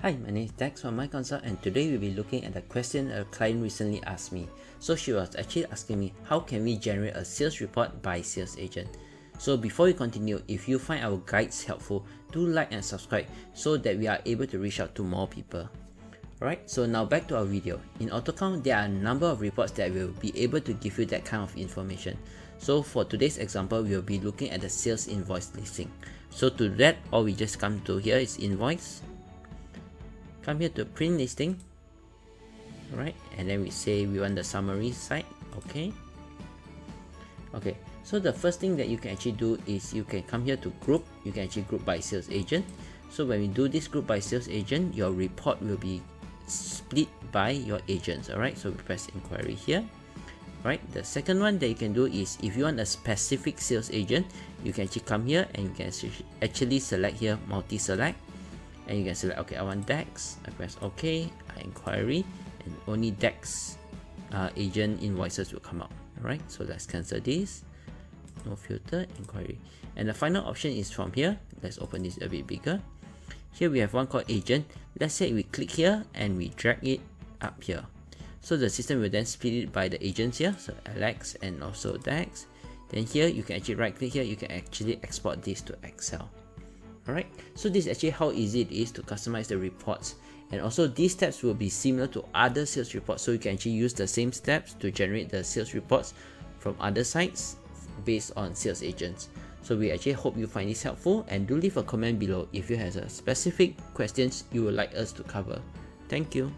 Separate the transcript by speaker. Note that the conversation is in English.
Speaker 1: Hi, my name is Dex from myconsult, and today we'll be looking at a question a client recently asked me. So she was actually asking me, how can we generate a sales report by sales agent? So before we continue, if you find our guides helpful, do like and subscribe so that we are able to reach out to more people. Alright, so now back to our video. In AutoCount, there are a number of reports that will be able to give you that kind of information. So for today's example, we'll be looking at the sales invoice listing. So to that, all we just come to here is invoice. Come here to print listing. Alright, and then we say we want the summary side. Okay. So the first thing that you can actually do is you can come here to group. You can actually group by sales agent. So when we do this group by sales agent, your report will be split by your agents. Alright, so we press inquiry here. Right, the second one that you can do is if you want a specific sales agent, you can actually come here and you can actually select here multi-select, and you can select, okay, I want DEX. I press OK, I inquiry, and only DEX agent invoices will come out. Alright, so let's cancel this. No filter, inquiry. And the final option is from here. Let's open this a bit bigger. Here we have one called agent. Let's say we click here and we drag it up here. So the system will then split it by the agents here. So Alex and also DEX. Then here you can actually right click here. You can actually export this to Excel. Alright, so this is actually how easy it is to customize the reports. And also these steps will be similar to other sales reports. So you can actually use the same steps to generate the sales reports from other sites based on sales agents. So we actually hope you find this helpful, and do leave a comment below if you have a specific questions you would like us to cover. Thank you.